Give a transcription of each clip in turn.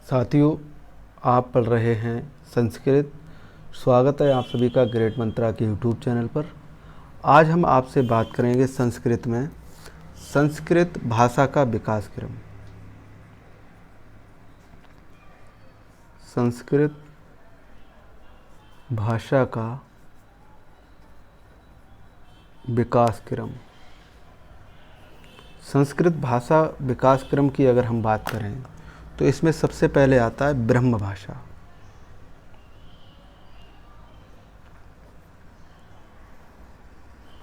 साथियों, आप पढ़ रहे हैं संस्कृत। स्वागत है आप सभी का ग्रेट मंत्रा के यूट्यूब चैनल पर। आज हम आपसे बात करेंगे संस्कृत में संस्कृत भाषा का विकास क्रम। संस्कृत भाषा का विकास क्रम। संस्कृत भाषा विकास क्रम की अगर हम बात करें तो इसमें सबसे पहले आता है ब्रह्म भाषा।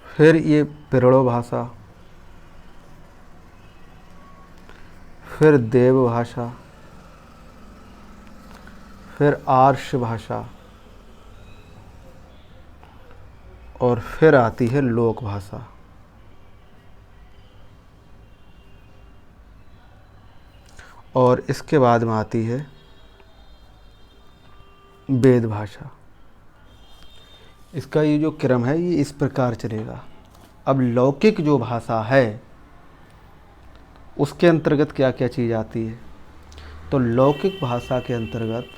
फिर ये पिरड़ो भाषा, फिर देव भाषा, फिर आर्ष भाषा और फिर आती है लोक भाषा। और इसके बाद में आती है वेद भाषा। इसका ये जो क्रम है ये इस प्रकार चलेगा। अब लौकिक जो भाषा है उसके अंतर्गत क्या क्या चीज़ आती है, तो लौकिक भाषा के अंतर्गत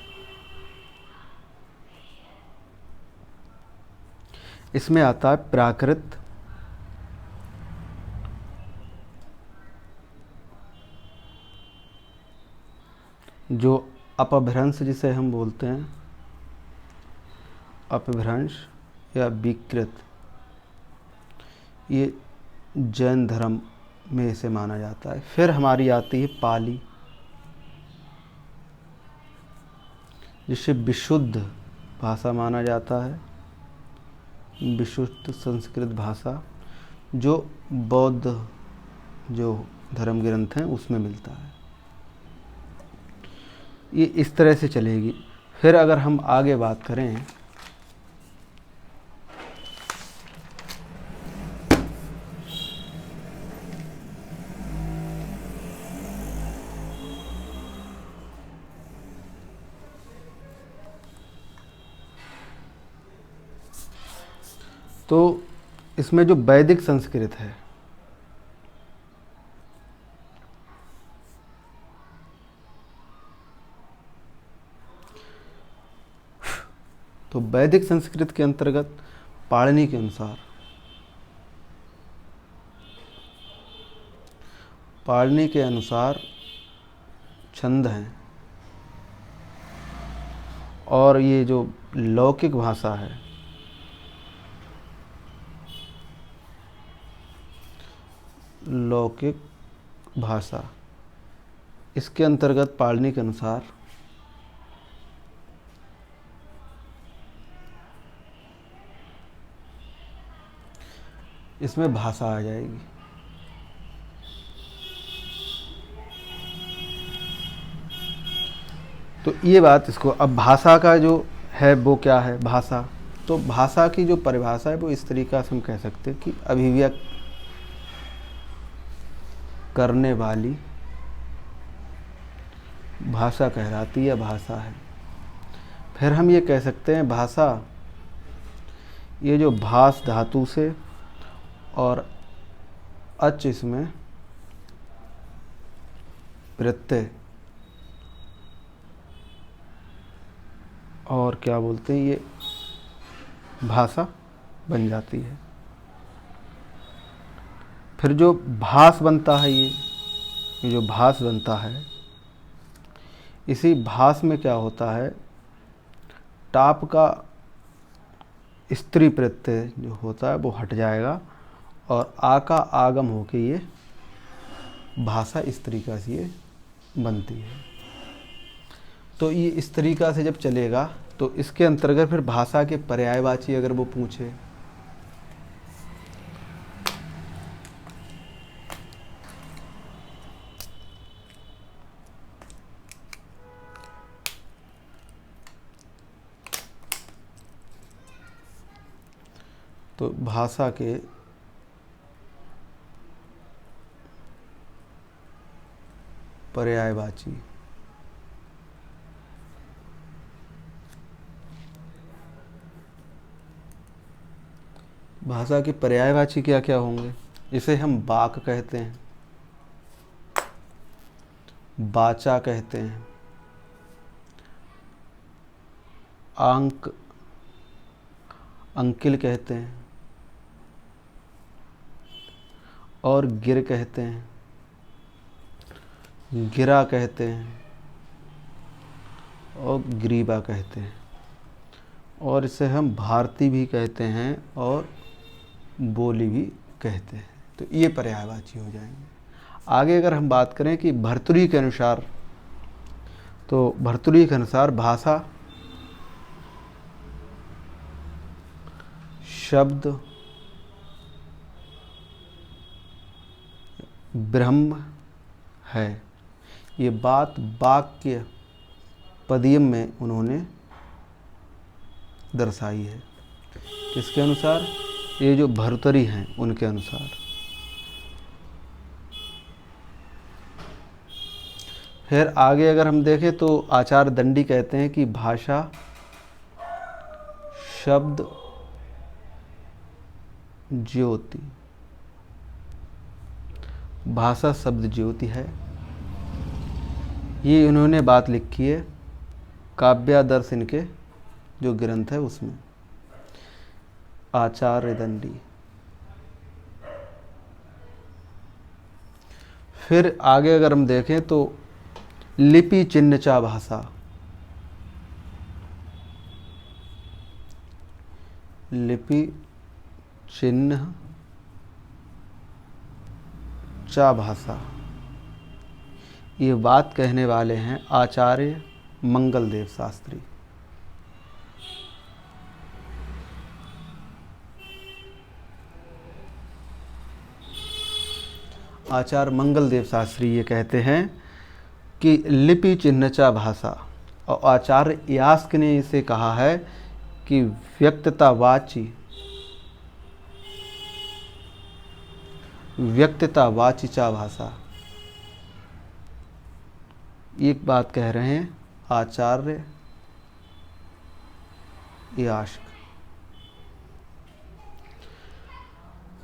इसमें आता है प्राकृत, जो अपभ्रंश जिसे हम बोलते हैं, अपभ्रंश या विकृत, ये जैन धर्म में इसे माना जाता है। फिर हमारी आती है पाली, जिसे विशुद्ध भाषा माना जाता है, विशुद्ध संस्कृत भाषा, जो बौद्ध जो धर्म ग्रंथ हैं उसमें मिलता है। ये इस तरह से चलेगी। फिर अगर हम आगे बात करें तो इसमें जो वैदिक संस्कृत है, तो वैदिक संस्कृत के अंतर्गत पाणिनि के अनुसार, पाणिनि के अनुसार छंद हैं। और ये जो लौकिक भाषा है, लौकिक भाषा, इसके अंतर्गत पाणिनि के अनुसार इसमें भाषा आ जाएगी। तो ये बात इसको, अब भाषा का जो है वो क्या है भाषा, तो भाषा की जो परिभाषा है वो इस तरीका से हम कह सकते हैं कि अभिव्यक्त करने वाली भाषा कहलाती है, भाषा है। फिर हम ये कह सकते हैं भाषा, ये जो भास धातु से और अच इसमें प्रत्यय और क्या बोलते हैं, ये भाषा बन जाती है। फिर जो भास बनता है, ये जो भास बनता है, इसी भास में क्या होता है, टाप का स्त्री प्रत्यय जो होता है वो हट जाएगा और आ का आगम होके ये भाषा इस तरीका से ये बनती है। तो ये इस तरीका से जब चलेगा तो इसके अंतर्गत फिर भाषा के पर्यायवाची अगर वो पूछे, तो भाषा के पर्यायवाची, भाषा के पर्यायवाची क्या क्या होंगे, इसे हम वाक कहते हैं, वाचा कहते हैं, आंक, अंकिल कहते हैं, और गिर कहते हैं, गिरा कहते हैं, और ग्रीबा कहते हैं, और इसे हम भारती भी कहते हैं और बोली भी कहते हैं। तो ये पर्यायवाची हो जाएंगे। आगे अगर हम बात करें कि भर्तृहरि के अनुसार, तो भर्तृहरि के अनुसार भाषा शब्द ब्रह्म है। ये बात वाक्य पदियम में उन्होंने दर्शाई है। किसके अनुसार? ये जो भर्तृहरि हैं उनके अनुसार। फिर आगे अगर हम देखें तो आचार्य दंडी कहते हैं कि भाषा शब्द ज्योति, भाषा शब्द ज्योति है। ये इन्होंने बात लिखी है काव्यादर्श इनके जो ग्रंथ है उसमें, आचार्य दंडी। फिर आगे अगर हम देखें तो लिपि चिन्ह चा भाषा, लिपि चिन्ह चा भाषा, ये बात कहने वाले हैं आचार्य मंगलदेव शास्त्री। आचार्य मंगलदेव शास्त्री ये कहते हैं कि लिपि चिन्हचा भाषा, और आचार्य यास्क ने इसे कहा है कि व्यक्ततावाची, व्यक्ततावाचिचा भाषा। एक बात कह रहे हैं आचार्य यास्क।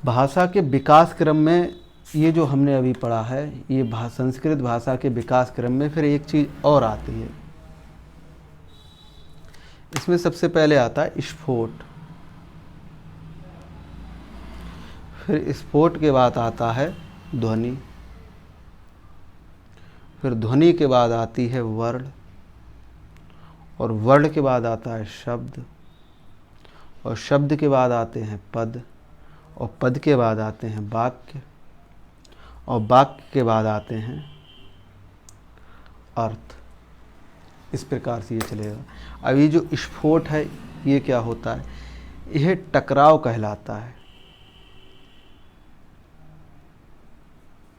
भाषा के विकास क्रम में ये जो हमने अभी पढ़ा है, ये संस्कृत भाषा के विकास क्रम में फिर एक चीज़ और आती है। इसमें सबसे पहले आता है स्फोट, फिर स्फोट के बाद आता है ध्वनि, फिर ध्वनि के बाद आती है वर्ण, और वर्ण के बाद आता है शब्द, और शब्द के बाद आते हैं पद, और पद के बाद आते हैं वाक्य, और वाक्य के बाद आते हैं अर्थ। इस प्रकार से ये चलेगा। अब ये जो स्फोट है ये क्या होता है? यह टकराव कहलाता है।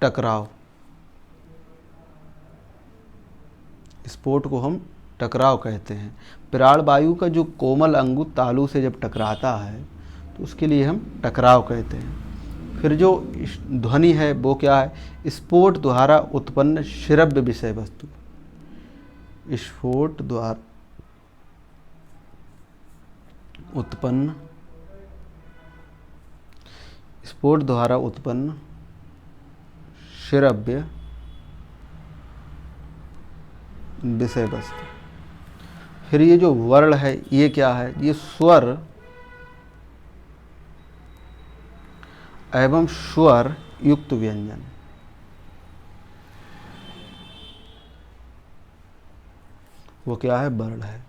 टकराव, स्फोट को हम टकराव कहते हैं। प्राण वायु का जो कोमल अंगु तालु से जब टकराता है तो उसके लिए हम टकराव कहते हैं। फिर जो ध्वनि है वो क्या है? स्फोट द्वारा उत्पन्न श्रव्य विषय वस्तु, स्फोट द्वारा उत्पन्न, स्फोट द्वारा उत्पन्न श्रव्य विषय वस्तु। फिर ये जो वर्ण है ये क्या है? ये स्वर एवं स्वर युक्त व्यंजन। वो क्या है? वर्ण है।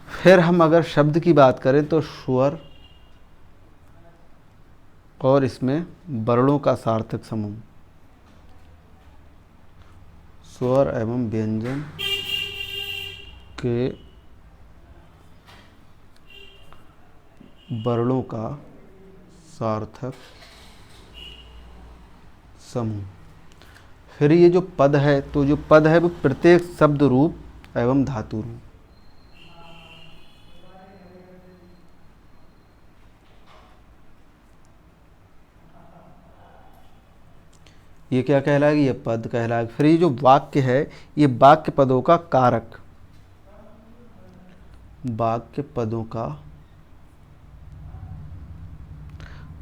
फिर हम अगर शब्द की बात करें तो स्वर और इसमें वर्णों का सार्थक समूह, स्वर एवं व्यंजन के वर्णों का सार्थक समूह। फिर ये जो पद है, तो जो पद है वो प्रत्येक शब्द रूप एवं धातु रूप। ये क्या कहलाएगी? ये पद कहलाएगा। फिर ये जो वाक्य है ये वाक्य पदों का कारक, वाक्य पदों का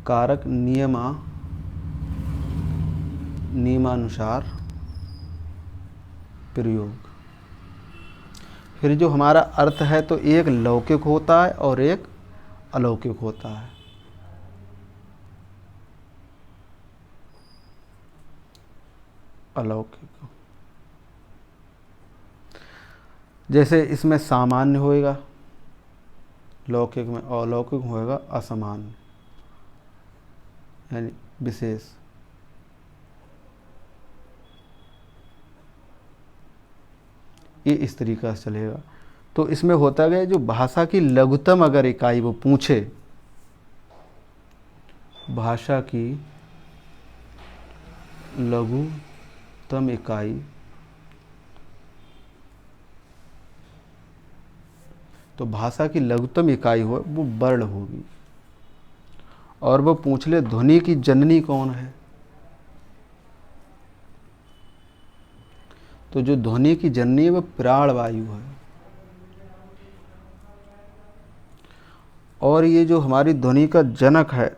कारक नियमानुसार प्रयोग। फिर जो हमारा अर्थ है तो एक लौकिक होता है और एक अलौकिक होता है। अलौकिक, जैसे इसमें सामान्य होएगा, लौकिक में अलौकिक होएगा असामान्य, यानी विशेष। ये इस तरीका से चलेगा। तो इसमें होता गया जो भाषा की लघुतम अगर इकाई वो पूछे, भाषा की लघुतम इकाई, तो भाषा की लघुतम इकाई हो वो वर्ण होगी। और वो पूछ ले ध्वनि की जननी कौन है, तो जो ध्वनि की जननी है वो प्राणवायु है। और ये जो हमारी ध्वनि का जनक है,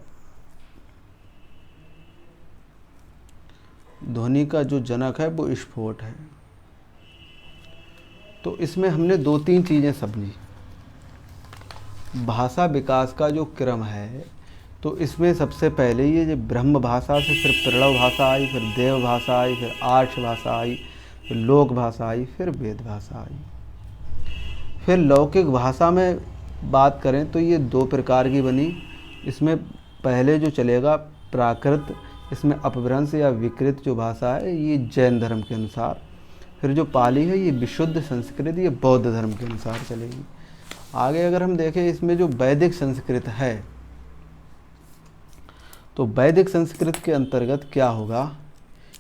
ध्वनि का जो जनक है वो स्फोट है। तो इसमें हमने 2-3 चीज़ें समझी। भाषा विकास का जो क्रम है, तो इसमें सबसे पहले ये जो ब्रह्म भाषा से फिर प्रणव भाषा आई, फिर देव भाषा आई, फिर आर्ष भाषा आई, फिर लोक भाषा आई, फिर वेद भाषा आई। फिर लौकिक भाषा में बात करें तो ये 2 प्रकार की बनी। इसमें पहले जो चलेगा प्राकृत, इसमें अपभ्रंश या विकृत जो भाषा है ये जैन धर्म के अनुसार। फिर जो पाली है ये विशुद्ध संस्कृत, ये बौद्ध धर्म के अनुसार चलेगी। आगे अगर हम देखें इसमें जो वैदिक संस्कृत है, तो वैदिक संस्कृत के अंतर्गत क्या होगा,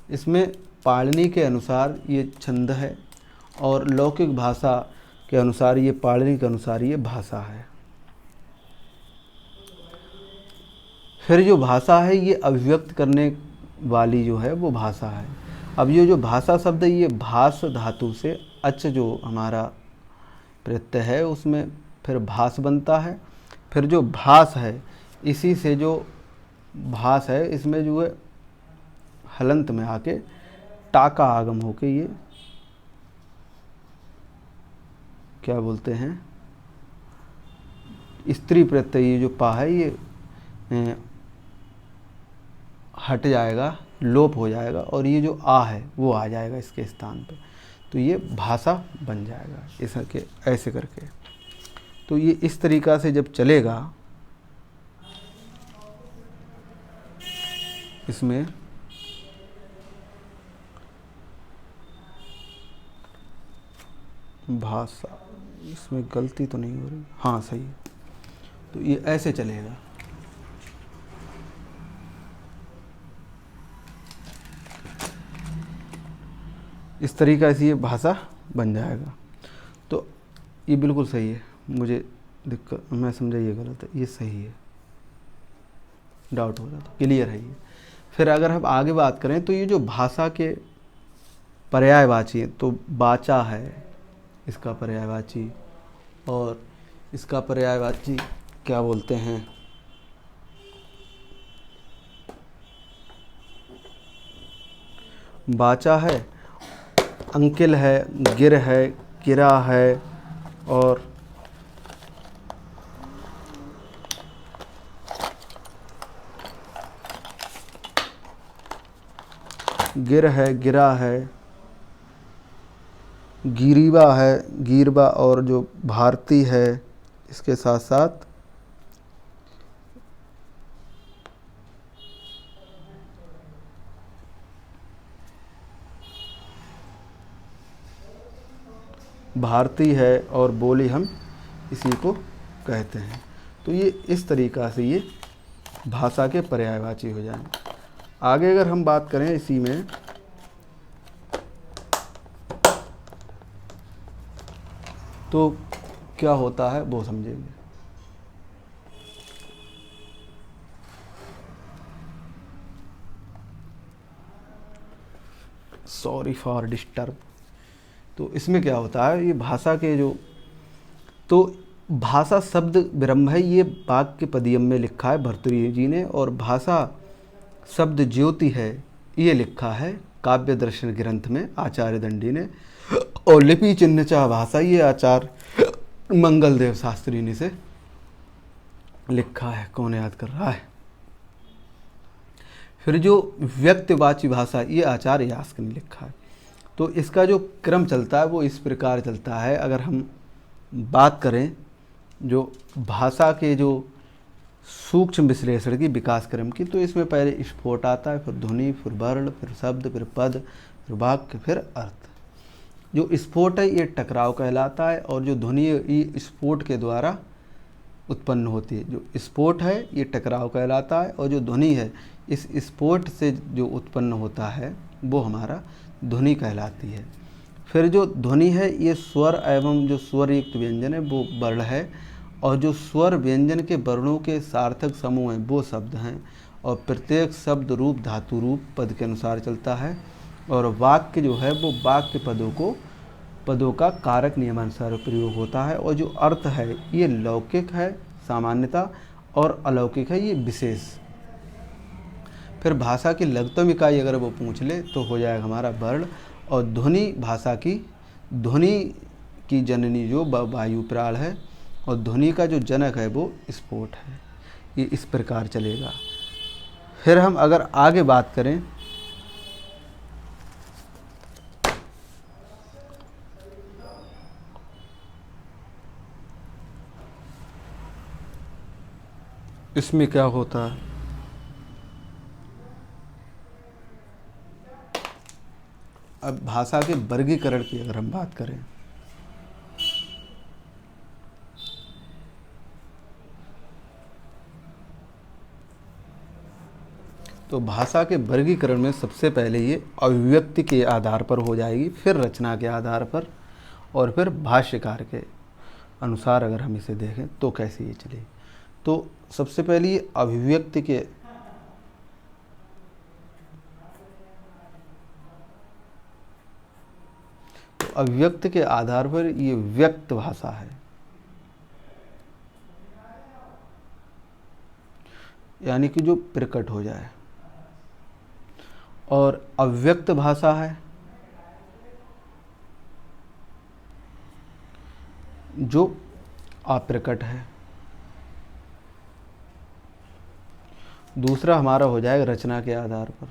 इसमें पाणिनि के अनुसार ये छंद है और लौकिक भाषा के अनुसार ये पाणिनि के अनुसार ये भाषा है। फिर जो भाषा है ये अभिव्यक्त करने वाली जो है वो भाषा है। अब ये जो भाषा शब्द है ये भास धातु से अच जो हमारा प्रत्यय है उसमें फिर भास बनता है। फिर जो भास है इसी से जो भास है इसमें जो है हलंत में आके टाका आगम होके ये क्या बोलते हैं स्त्री प्रत्यय, ये जो पा है ये हट जाएगा, लोप हो जाएगा और ये जो आ है वो आ जाएगा इसके स्थान पे, तो ये भाषा बन जाएगा इसके ऐसे करके। तो ये इस तरीक़ा से जब चलेगा, इसमें भाषा, इसमें गलती तो नहीं हो रही, हाँ सही है। तो ये ऐसे चलेगा। इस तरीक़ा से ये भाषा बन जाएगा। तो ये बिल्कुल सही है, मुझे दिक्कत, मैं समझा ये गलत है, ये सही है, डाउट हो रहा था, क्लियर है ये। फिर अगर हम आगे बात करें तो ये जो भाषा के पर्यायवाची हैं, तो वाचा है इसका पर्यायवाची, और इसका पर्यायवाची क्या बोलते हैं, वाचा है, अंकिल है, गिर है, किरा है, और गिर है, गिरा है, गिरीबा है, गिरबा, और जो भारती है इसके साथ साथ भारती है, और बोली हम इसी को कहते हैं। तो ये इस तरीक़ा से ये भाषा के पर्यायवाची हो जाएंगे। आगे अगर हम बात करें इसी में, तो क्या होता है वो समझेंगे। Sorry for disturb. तो इसमें क्या होता है, ये भाषा के जो, तो भाषा शब्द ब्रह्म है, ये वाक्य पदियम में लिखा है भर्तृहरि जी ने, और भाषा शब्द ज्योति है ये लिखा है काव्य दर्शन ग्रंथ में आचार्य दंडी ने, और लिपि चिन्ह चा भाषा, ये आचार्य मंगलदेव शास्त्री ने से लिखा है। कौन याद कर रहा है? फिर जो व्यक्तिवाची भाषा, ये आचार्य यास्क ने लिखा है। तो इसका जो क्रम चलता है वो इस प्रकार चलता है। अगर हम बात करें जो भाषा के जो सूक्ष्म विश्लेषण की विकास क्रम की, तो इसमें पहले स्फोट आता है, फिर ध्वनि, फिर वर्ण, फिर शब्द, फिर पद, फिर वाक्य, फिर अर्थ। जो स्फोट है ये टकराव कहलाता है, और जो ध्वनि है ये स्फोट के द्वारा उत्पन्न होती है। जो स्फोट है ये टकराव कहलाता है, और जो ध्वनि है इस स्फोट से जो उत्पन्न होता है वो हमारा ध्वनि कहलाती है। फिर जो ध्वनि है ये स्वर एवं जो स्वर युक्त व्यंजन है वो वर्ण है, और जो स्वर व्यंजन के वर्णों के सार्थक समूह हैं वो शब्द हैं, और प्रत्येक शब्द रूप धातु रूप पद के अनुसार चलता है। और वाक्य जो है वो वाक्य पदों का कारक नियमानुसार प्रयोग होता है। और जो अर्थ है ये लौकिक है सामान्यता, और अलौकिक है ये विशेष। फिर भाषा की लघुतम इकाई अगर वो पूछ ले तो हो जाएगा हमारा वर्ण। और ध्वनि भाषा की ध्वनि की जननी जो वायु प्राण है, और ध्वनि का जो जनक है वो स्फोट है। ये इस प्रकार चलेगा। फिर हम अगर आगे बात करें इसमें क्या होता है, अब भाषा के वर्गीकरण की अगर हम बात करें तो भाषा के वर्गीकरण में सबसे पहले ये अभिव्यक्ति के आधार पर हो जाएगी, फिर रचना के आधार पर, और फिर भाष्यकार के अनुसार अगर हम इसे देखें तो कैसे ये चले। तो सबसे पहले ये अभिव्यक्ति के अभिव्यक्ति के आधार पर ये व्यक्त भाषा है, यानी कि जो प्रकट हो जाए। और अव्यक्त भाषा है जो अप्रकट है। दूसरा हमारा हो जाएगा रचना के आधार पर।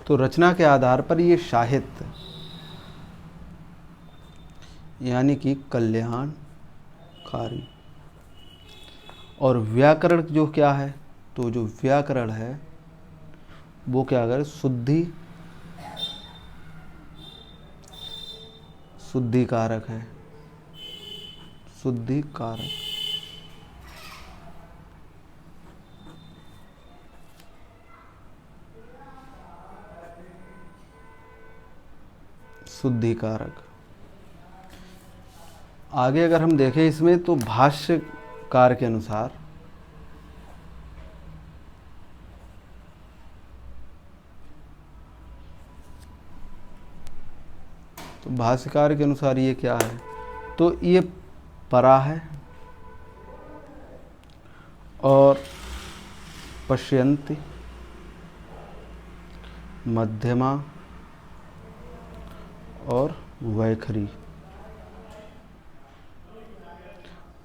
तो रचना के आधार पर ये साहित्य यानी कि कल्याणकारी। और व्याकरण जो क्या है, तो जो व्याकरण है वो क्या करे, शुद्धिकारक है, शुद्धिकारक। शुद्धिकारक। आगे अगर हम देखें इसमें तो भाष्यकार के अनुसार ये क्या है, तो ये परा है और पश्यन्ति, मध्यमा और वैखरी।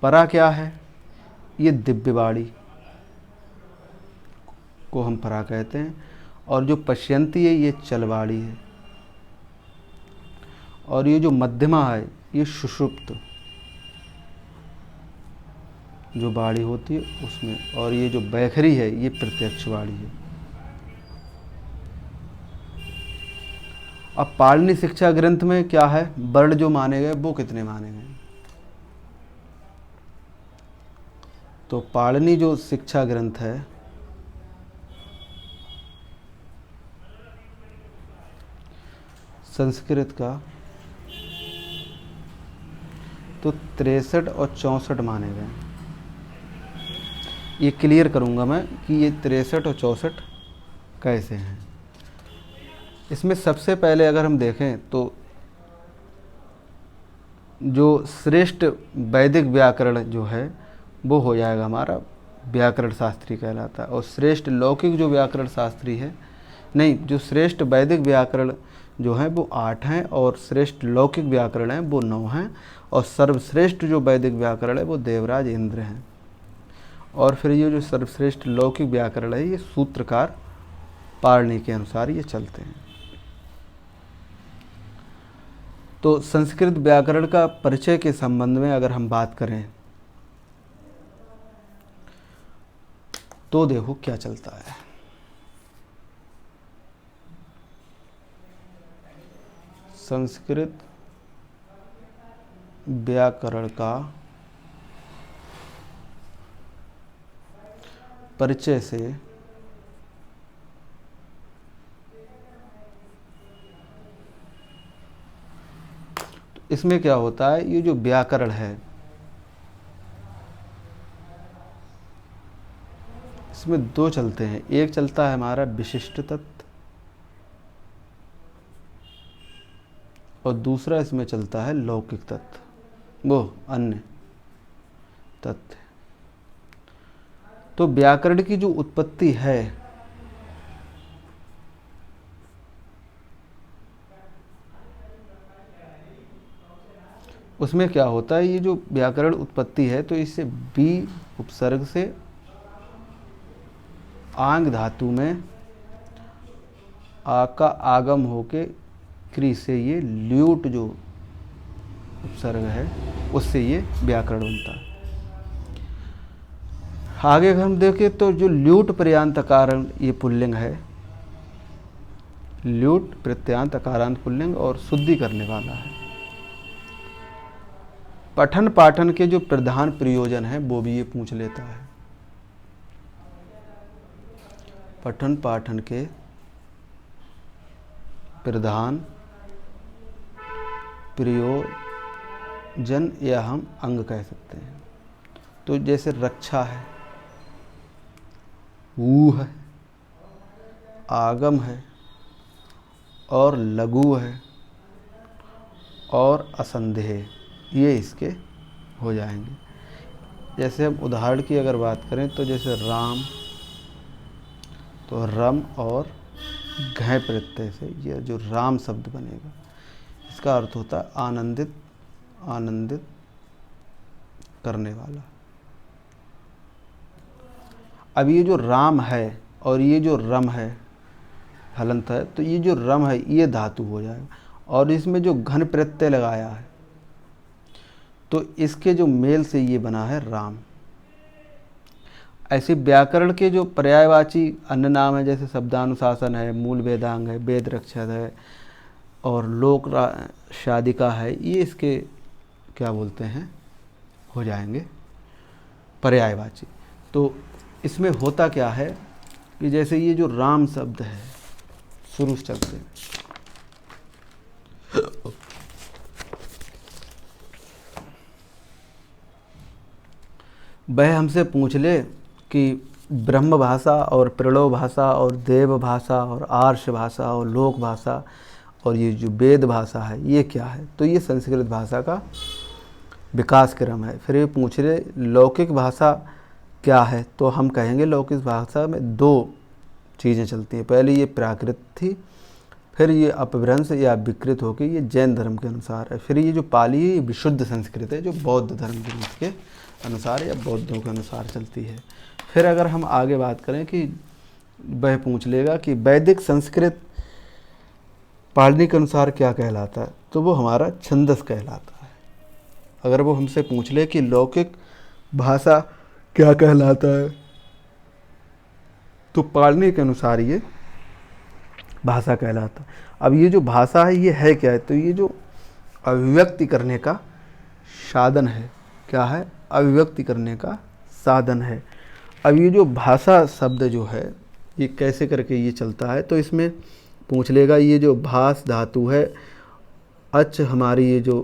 परा क्या है, ये दिव्यवाणी को हम परा कहते हैं। और जो पश्यन्ति है ये चलवाणी है। और ये जो मध्यमा है ये सुषुप्त जो वाणी होती है उसमें। और ये जो वैखरी है ये प्रत्यक्ष वाणी है। अब पाणिनि शिक्षा ग्रंथ में क्या है, वर्ण जो माने गए वो कितने माने गए, तो पाणिनि जो शिक्षा ग्रंथ है संस्कृत का, तो 63 और 64 माने गए। ये क्लियर करूंगा मैं कि ये 63 और 64 कैसे हैं। इसमें सबसे पहले अगर हम देखें तो जो श्रेष्ठ वैदिक व्याकरण जो है वो हो जाएगा हमारा व्याकरण शास्त्री कहलाता है। और श्रेष्ठ लौकिक जो व्याकरण शास्त्री है, नहीं, जो श्रेष्ठ वैदिक व्याकरण जो हैं वो 8 हैं और श्रेष्ठ लौकिक व्याकरण हैं वो 9 हैं, और सर्वश्रेष्ठ जो वैदिक व्याकरण है वो देवराज इंद्र हैं। और फिर ये जो सर्वश्रेष्ठ लौकिक व्याकरण है ये सूत्रकार पाणिनि के अनुसार ये चलते हैं। तो संस्कृत व्याकरण का परिचय के संबंध में अगर हम बात करें तो देखो क्या चलता है। संस्कृत व्याकरण का परिचय से इसमें क्या होता है, ये जो व्याकरण है इसमें 2 चलते हैं। एक चलता है हमारा विशिष्ट तत्व और दूसरा इसमें चलता है लौकिक तत्व, वो अन्य तत्व। तो व्याकरण की जो उत्पत्ति है उसमें क्या होता है, ये जो व्याकरण उत्पत्ति है तो इससे बी उपसर्ग से आंग धातु में आ का आगम होके क्री से ये ल्यूट जो उपसर्ग है उससे ये व्याकरण बनता है। आगे अगर हम देखें तो जो ल्यूट प्रत्यांत कारण ये पुल्लिंग है, ल्यूट प्रत्यांत अकारांत पुल्लिंग और शुद्धि करने वाला है। पठन पाठन के जो प्रधान प्रयोजन है वो भी ये पूछ लेता है। पठन पाठन के प्रधान प्रयोजन या हम अंग कह सकते हैं। तो जैसे रक्षा है, ऊ है, आगम है और लघु है और असंदेह, ये इसके हो जाएंगे। जैसे हम उदाहरण की अगर बात करें तो जैसे राम, तो रम और घय प्रत्यय से ये जो राम शब्द बनेगा इसका अर्थ होता है आनंदित, आनंदित करने वाला। अब ये जो राम है और ये जो रम है हलंत है, तो ये जो रम है ये धातु हो जाएगा और इसमें जो घन प्रत्यय लगाया है तो इसके जो मेल से ये बना है राम। ऐसे व्याकरण के जो पर्यायवाची अन्य नाम है जैसे शब्दानुशासन है, मूल वेदांग है, वेद रक्षक है और लोक शादिका है, ये इसके क्या बोलते हैं हो जाएंगे पर्यायवाची। तो इसमें होता क्या है कि जैसे ये जो राम शब्द है शुरू से चलते हैं, वह हमसे पूछ ले कि ब्रह्म भाषा और प्रणव भाषा और देव भाषा और आर्ष भाषा और लोक भाषा और ये जो वेद भाषा है ये क्या है, तो ये संस्कृत भाषा का विकास क्रम है। फिर ये पूछ रहे लौकिक भाषा क्या है, तो हम कहेंगे लौकिक भाषा में 2 चीज़ें चलती हैं। पहले ये प्राकृत थी, फिर ये अपभ्रंश या विकृत होकर ये जैन धर्म के अनुसार है। फिर ये जो पाली है ये विशुद्ध संस्कृत है जो बौद्ध धर्म के रीत के अनुसार या बौद्धों के अनुसार चलती है। फिर अगर हम आगे बात करें कि वह पूछ लेगा कि वैदिक संस्कृत पाणिनि के अनुसार क्या कहलाता है, तो वो हमारा छंदस कहलाता है। अगर वो हमसे पूछ ले कि लौकिक भाषा क्या कहलाता है, तो पाणिनि के अनुसार ये भाषा कहलाता है। अब ये जो भाषा है ये है क्या है, तो ये जो अभिव्यक्ति करने का साधन है, क्या है, अभिव्यक्ति करने का साधन है। अब ये जो भाषा शब्द जो है ये कैसे करके ये चलता है, तो इसमें पूछ लेगा ये जो भास धातु है, अच हमारी ये जो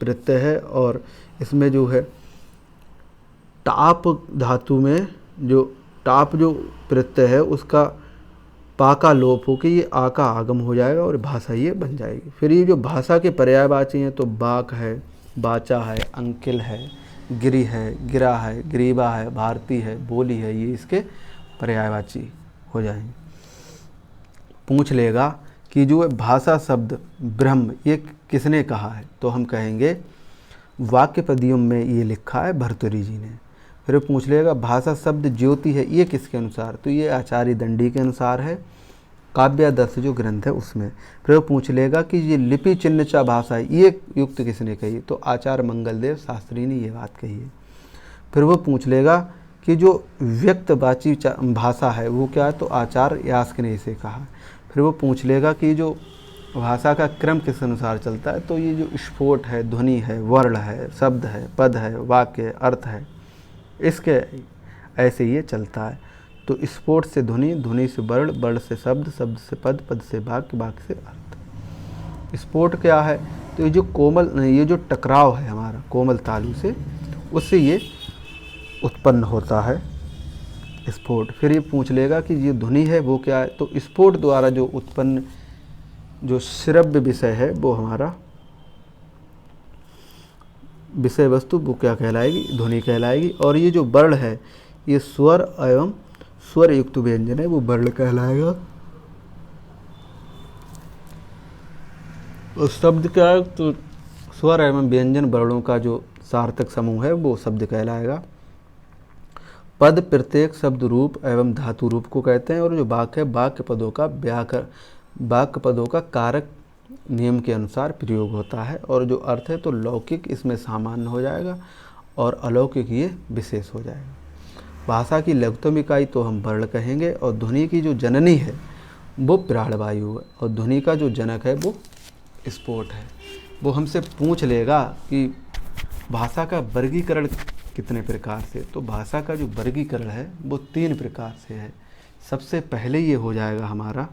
प्रत्यय है और इसमें जो है टाप धातु में जो टाप जो प्रत्यय है उसका पा का लोप होकर ये आ का आगम हो जाएगा और भाषा ये बन जाएगी। फिर ये जो भाषा के पर्यायवाची हैं तो बाक है, बाचा है, अंकिल है, गिरी है, गिरा है, ग्रीवा है, भारती है, बोली है, ये इसके पर्यायवाची हो जाएंगे। पूछ लेगा कि जो भाषा शब्द ब्रह्म ये किसने कहा है, तो हम कहेंगे वाक्य पदियों में ये लिखा है भर्तृहरि जी ने। फिर वो पूछ लेगा भाषा शब्द ज्योति है ये किसके अनुसार, तो ये आचार्य दंडी के अनुसार है, काव्यादर्श जो ग्रंथ है उसमें। फिर वो पूछ लेगा कि ये लिपि चिन्ह चा भाषा है ये युक्त किसने कही, तो आचार्य मंगलदेव शास्त्री ने ये बात कही है। फिर वो पूछ लेगा कि जो व्यक्तवाची भाषा है वो क्या है, तो आचार्य यास्क ने इसे कहा। फिर वो पूछ लेगा कि जो भाषा का क्रम किस अनुसार चलता है, तो ये जो स्फोट है, ध्वनि है, वर्ण है, शब्द है, पद है, वाक्य है, अर्थ है, इसके ऐसे ये चलता है। तो स्फोट से ध्वनि, ध्वनि से वर्ण, वर्ण से शब्द, शब्द से पद, पद से वाक्य, वाक्य से अर्थ। स्फोट क्या है, तो ये जो कोमल, ये जो टकराव है हमारा कोमल तालु से, उससे ये उत्पन्न होता है स्फोट। फिर ये पूछ लेगा कि ये ध्वनि है वो क्या है, तो स्फोट द्वारा जो उत्पन्न जो श्रव्य विषय है वो हमारा विषय वस्तु वो क्या कहलाएगी, ध्वनि कहलाएगी। और ये जो वर्ण है ये स्वर एवं स्वर युक्त व्यंजन है वो वर्ण कहलाएगा। और शब्द क्या है, तो स्वर एवं व्यंजन वर्णों का जो सार्थक समूह है वो शब्द कहलाएगा। पद प्रत्येक शब्द रूप एवं धातु रूप को कहते हैं। और जो वाक्य है वाक्य पदों का वाक्य पदों का कारक नियम के अनुसार प्रयोग होता है। और जो अर्थ है तो लौकिक इसमें सामान्य हो जाएगा और अलौकिक ये विशेष हो जाएगा। भाषा की लघुतम इकाई तो हम वर्ण कहेंगे, और ध्वनि की जो जननी है वो प्राणवायु है, और ध्वनि का जो जनक है वो स्फोट है। वो हमसे पूछ लेगा कि भाषा का वर्गीकरण कितने प्रकार से, तो भाषा का जो वर्गीकरण है वो 3 प्रकार से है। सबसे पहले ये हो जाएगा हमारा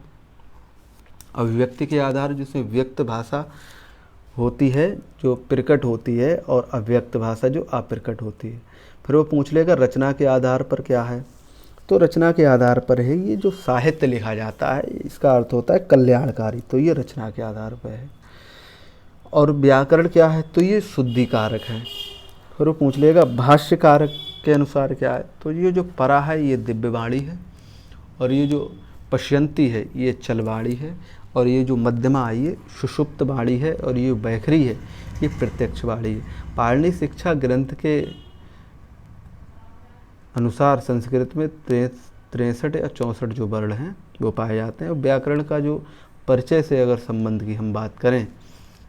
अभिव्यक्ति के आधार, जिसमें व्यक्त भाषा होती है जो प्रकट होती है, और अव्यक्त भाषा जो अप्रकट होती है। फिर वो पूछ लेगा रचना के आधार पर क्या है, तो रचना के आधार पर है ये जो साहित्य लिखा जाता है, इसका अर्थ होता है कल्याणकारी, तो ये रचना के आधार पर है। और व्याकरण क्या है, तो ये शुद्धिकारक है। फिर वो पूछ लेगा भाष्यकारक के अनुसार क्या है, तो ये जो परा है ये दिव्यवाणी है, और ये जो पश्यंती है ये चलवाणी है, और ये जो मध्यमा है ये सुषुप्त वाणी है, और ये बैखरी है ये प्रत्यक्ष वाणी है। पाणिनि शिक्षा ग्रंथ के अनुसार संस्कृत में 63 या 64 जो वर्ण हैं वो पाए जाते हैं। और व्याकरण का जो परिचय से अगर संबंध की हम बात करें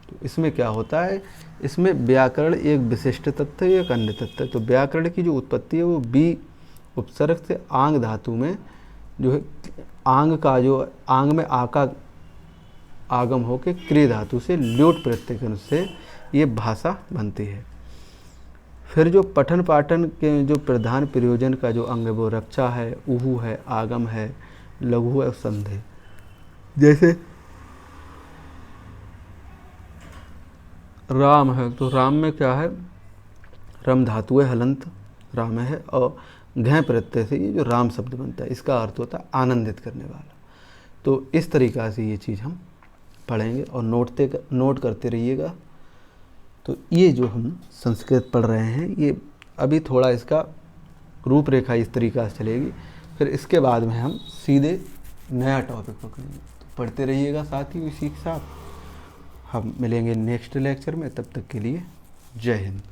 तो इसमें क्या होता है, इसमें व्याकरण एक विशिष्ट तत्व है, एक अन्य तत्व है। तो व्याकरण की जो उत्पत्ति है वो बी उपसर्ग से आंग धातु में जो है, आंग का जो आंग में आका आगम होकर क्रिय धातु से ल्योट प्रत्यय से ये भाषा बनती है। फिर जो पठन पाठन के जो प्रधान प्रयोजन का जो अंग है वो रक्षा है, उहु है, आगम है, लघु है, संधि है। जैसे राम है, तो राम में क्या है, रम धातु है, हलंत राम है, और घय प्रत्यय से ये जो राम शब्द बनता है इसका अर्थ होता है आनंदित करने वाला। तो इस तरीक़ा से ये चीज़ हम पढ़ेंगे और नोट करते रहिएगा। तो ये जो हम संस्कृत पढ़ रहे हैं ये अभी थोड़ा इसका रूपरेखा इस तरीक़ा से चलेगी, फिर इसके बाद में हम सीधे नया टॉपिक पकड़ेंगे। तो पढ़ते रहिएगा साथ ही इसी के साथ। हम मिलेंगे नेक्स्ट लेक्चर में, तब तक के लिए जय हिंद।